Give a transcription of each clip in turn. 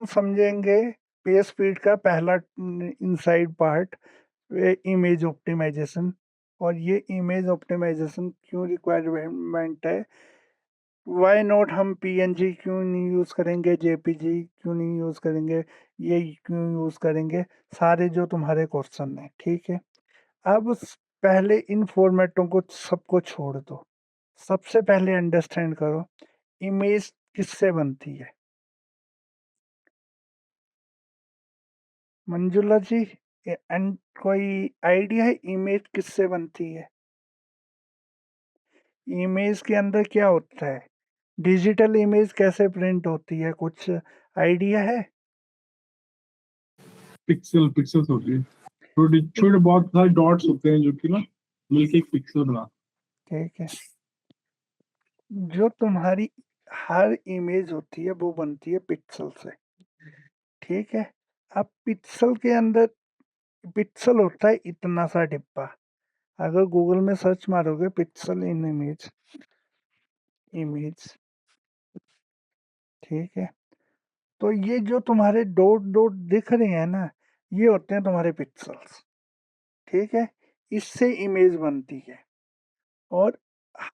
समझेंगे page speed का पहला इनसाइड पार्ट, इमेज ऑप्टिमाइजेशन। और ये इमेज ऑप्टिमाइजेशन क्यों रिक्वायरमेंट है, वाई नॉट हम पीएनजी क्यों नहीं यूज़ करेंगे, जेपीजी क्यों नहीं यूज़ करेंगे, ये क्यों यूज़ करेंगे, सारे जो तुम्हारे क्वेश्चन हैं, ठीक है। अब पहले इन फॉर्मेटों को सबको छोड़ दो, सबसे पहले अंडरस्टैंड करो इमेज किससे बनती है। मंजुला जी, एंड कोई आइडिया है इमेज किससे बनती है? इमेज के अंदर क्या होता है, डिजिटल इमेज कैसे प्रिंट होती है, कुछ आइडिया है? पिक्सल्स होती है, छोटे छोटे बहुत सारे डॉट्स होते हैं जो कि ना मिलके एक पिक्सल बना। ठीक है, जो तुम्हारी हर इमेज होती है वो बनती है पिक्सल से, ठीक है। अब पिक्सल के अंदर, पिक्सल होता है इतना सा डिब्बा, अगर गूगल में सर्च मारोगे पिक्सल इन इमेज, इमेज, ठीक है, तो ये जो तुम्हारे डॉट डॉट दिख रहे हैं ना, ये होते हैं तुम्हारे पिक्सल्स, ठीक है। इससे इमेज बनती है, और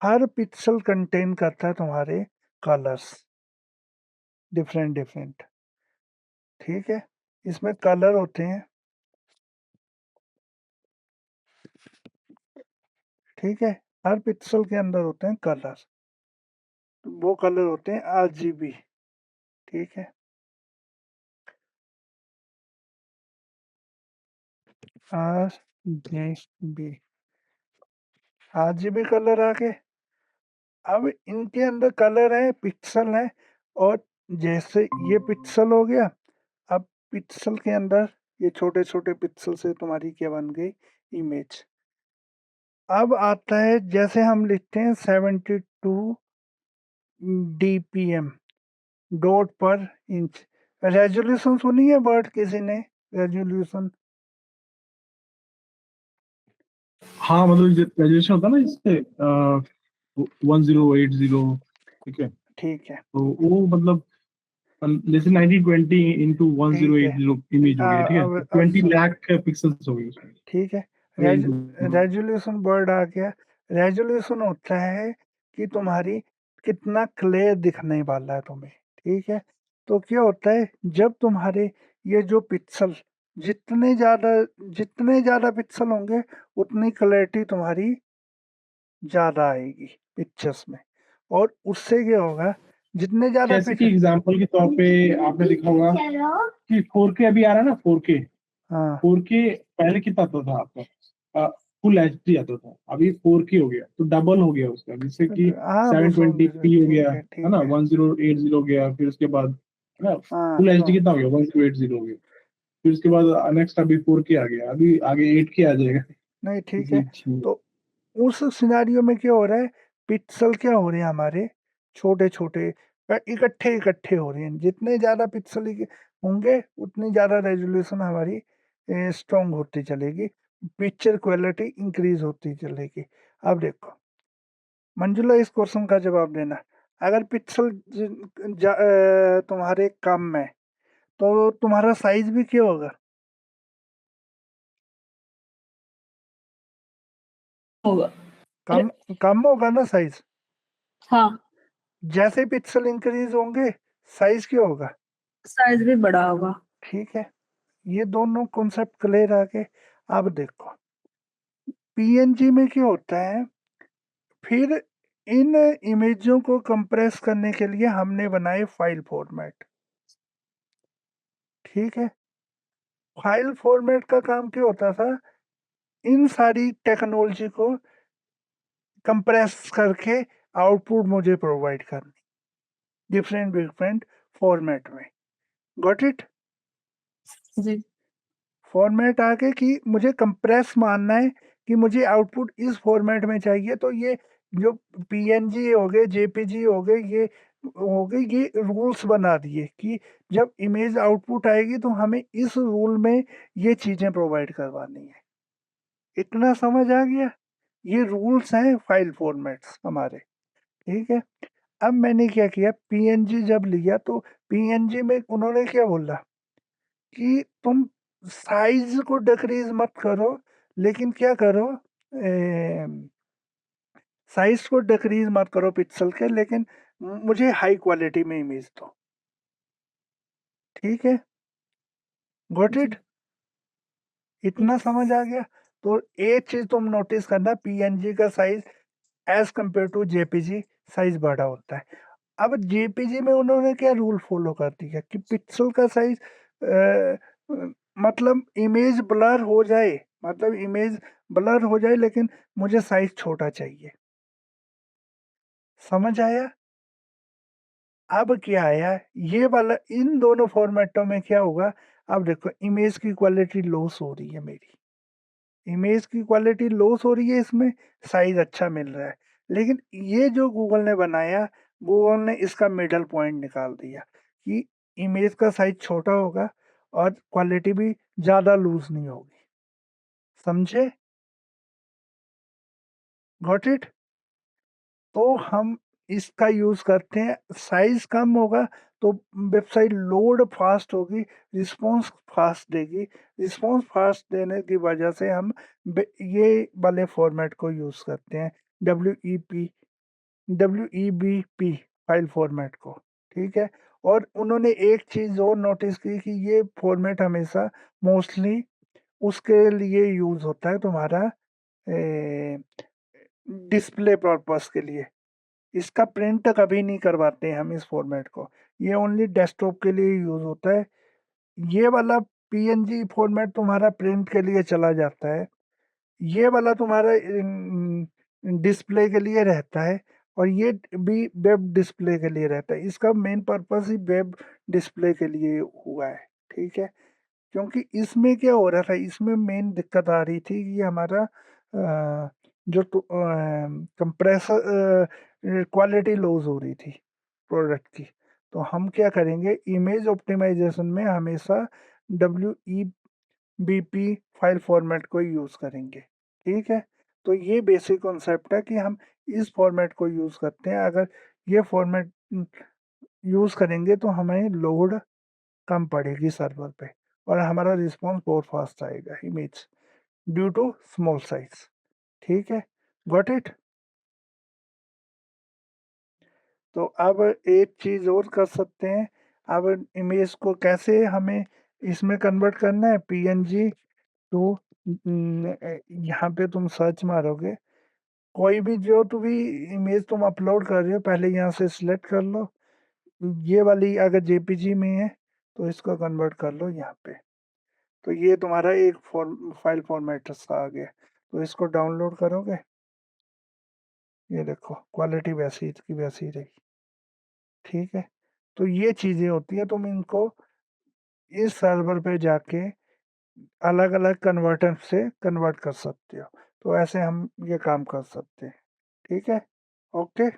हर पिक्सल कंटेन करता है तुम्हारे कलर्स, डिफरेंट डिफरेंट, ठीक है। इसमें कलर होते हैं, ठीक है, हर पिक्सल के अंदर होते हैं कलर, वो कलर होते हैं आरजीबी, ठीक है, आरजीबी, आरजीबी कलर आ गए। अब इनके अंदर कलर है, पिक्सल है, और जैसे ये पिक्सल हो गया, अब पिक्सल के अंदर ये छोटे छोटे पिक्सल से तुम्हारी क्या बन गई, इमेज। अब आता है, जैसे हम लिखते हैं 72 डीपीएम, डॉट पर इंच, रेजोल्यूशन सुनी है वर्ड किसी ने, रेजोल्यूशन? हाँ मतलब ग्रेजुएशन होता है ना इससे 1080, ठीक है, ठीक है, तो वो मतलब जैसे 1920 इंटू ठीक है, 1080 इमेज हो गया, ठीक है, तो अब 20 लाख पिक्सल्स हो गए उसमें। ठीक है, वही तो। रेजोल्यूशन वर्ड आ गया। रेजोल्यूशन होता है कि तुम्हारी कितना क्लियर दिखने वाला है तुम्हें, ठीक है। तो क्या होता है, जब तुम्हारे ये जो पिक्सल जितने ज्यादा पिक्सल होंगे, उतनी क्लैरिटी तुम्हारी ज्यादा आएगी पिक्चर्स में, और उससे क्या होगा, जितने ज्यादा जैसे कि एग्जांपल के तौर पे आपने देखा होगा कि 4K अभी आ रहा है ना, 4K, हाँ 4K पहले कितना आता था आपका, फुल एचडी आता था, अभी 4K हो गया, तो डबल हो गया उसका, जिससे कि हाँ, वो सेवन समझ ट्वेंटी रहे, पी हो गया, ठीक है, है ना, ठीक है, 1080 हो गया, फिर उसके बाद है ना हाँ फुल तो एचडी कितना हो गया, 1080 हो गया, फिर उसके बाद नेक्स्ट अभी 4K आ गया, अभी आगे 8K आ जाएगा। नहीं, ठीक है। जी जी। तो उस सिनेरियो में क्या हो रहा है, पिक्सल क्या हो रहे हैं हमारे, छोटे छोटे इकट्ठे इकट्ठे हो रहे हैं, जितने ज्यादा पिक्सल होंगे उतनी ज्यादा रेजोल्यूशन हमारी स्ट्रांग होती चलेगी, पिक्चर क्वालिटी इंक्रीज होती चलेगी। अब देखो मंजुला, इस क्वेश्चन का जवाब देना, अगर पिक्सल तुम्हारे कम है, तो तुम्हारा साइज भी क्या होगा, होगा। कम, कम होगा ना साइज। हाँ, जैसे पिक्सल इंक्रीज होंगे, साइज क्या होगा, साइज भी बड़ा होगा। ठीक है। ये दोनों कॉन्सेप्ट क्लियर आ गए। अब देखो पीएनजी में क्या होता है, फिर इन इमेजों को कंप्रेस करने के लिए हमने बनाए फाइल फॉर्मेट, ठीक है। फाइल फॉर्मेट का काम क्या होता था, इन सारी टेक्नोलॉजी को कंप्रेस करके आउटपुट मुझे प्रोवाइड करनी, डिफरेंट डिफरेंट फॉर्मेट में, गॉट इट। जी। फॉर्मेट आके कि मुझे कंप्रेस मानना है, कि मुझे आउटपुट इस फॉर्मेट में चाहिए, तो ये जो पीएनजी हो गए, जेपीजी हो गए, ये हो गए, ये रूल्स बना दिए कि जब इमेज आउटपुट आएगी तो हमें इस रूल में ये चीजें प्रोवाइड करवानी है। इतना समझ आ गया, ये रूल्स हैं फाइल फॉर्मेट्स हमारे, ठीक है। अब मैंने क्या किया, पीएनजी जब लिया तो पीएनजी में उन्होंने क्या बोला कि तुम साइज़ को डिक्रीज़ मत करो, लेकिन क्या करो, साइज़ को डिक्रीज़ मत करो पिक्सल के, लेकिन मुझे हाई क्वालिटी में इमेज दो। ठीक है? Got it? जी इतना यस समझ आ गया? तो एक चीज़ तुम नोटिस करना, पीएनजी का size as compare to JPG size बड़ा होता है। अब जेपीजी में उन्होंने क्या रूल फ़ॉलो कर दिया कि पिक्सल का साइज़ मतलब इमेज ब्लर हो जाए, मतलब इमेज ब्लर हो जाए, लेकिन मुझे साइज़ छोटा चाहिए। समझ आया? अब क्या आया, ये वाला इन दोनों फ़ॉर्मेटों में क्या होगा, अब देखो इमेज की क्वालिटी लॉस हो रही है मेरी। इमेज की क्वालिटी लॉस हो रही है, इसमें साइज़ अच्छा मिल रहा है। लेकिन ये जो गूगल ने बनाया, गूगल ने इसका मिडल पॉइंट निकाल दिया कि इमेज का साइज़ छोटा होगा और क्वालिटी भी ज़्यादा लूज़ नहीं होगी। समझे? Got it? तो हम इसका यूज़ करते हैं, साइज़ कम होगा तो वेबसाइट लोड फास्ट होगी, रिस्पॉन्स फास्ट देगी। रिस्पॉन्स फास्ट देने की वजह से हम ये वाले फॉर्मेट को यूज़ करते हैं, डब्ल्यूईबीपी फाइल फॉर्मेट को। ठीक है? और उन्होंने एक चीज़ और नोटिस की कि ये फॉर्मेट हमेशा मोस्टली उसके लिए यूज़ होता है तुम्हारा डिस्प्ले पर्पस के लिए। इसका प्रिंट कभी नहीं करवाते हैं हम इस फॉर्मेट को, ये ओनली डेस्कटॉप के लिए यूज़ होता है। ये वाला पीएनजी फॉर्मेट तुम्हारा प्रिंट के लिए चला जाता है, ये वाला तुम्हारा डिस्प्ले के लिए रहता है, और ये भी वेब डिस्प्ले के लिए रहता है। इसका मेन पर्पस ही वेब डिस्प्ले के लिए हुआ है। ठीक है? क्योंकि इसमें क्या हो रहा था, इसमें मेन दिक्कत आ रही थी कि हमारा जो कंप्रेसर क्वालिटी लॉस हो रही थी प्रोडक्ट की। तो हम क्या करेंगे, इमेज ऑप्टिमाइजेशन में हमेशा डब्ल्यूईबीपी फाइल फॉर्मेट को यूज़ करेंगे। ठीक है? तो ये बेसिक कॉन्सेप्ट है कि हम इस फॉर्मेट को यूज़ करते हैं। अगर ये फॉर्मेट यूज़ करेंगे तो हमें लोड कम पड़ेगी सर्वर पे, और हमारा रिस्पॉन्स बहुत फास्ट आएगा image due to small size. ठीक है? Got it? तो अब एक चीज़ और कर सकते हैं, अब इमेज को कैसे हमें इसमें कन्वर्ट करना है, पीएनजी टू यहाँ पे तुम सर्च मारोगे, कोई भी जो तो भी इमेज तुम अपलोड कर रहे हो, पहले यहाँ से सिलेक्ट कर लो। ये वाली अगर जेपीजी में है तो इसको कन्वर्ट कर लो यहाँ पे। तो ये तुम्हारा एक फाइल फॉर्मेट सा आ गया। तो इसको डाउनलोड करोगे, ये देखो क्वालिटी वैसी की वैसी रही। ठीक है? तो ये चीज़ें होती हैं, तुम इनको इस सर्वर पे जाके अलग-अलग कन्वर्टर से कन्वर्ट कर सकते हो। तो ऐसे हम ये काम कर सकते हैं। ठीक है? ओके।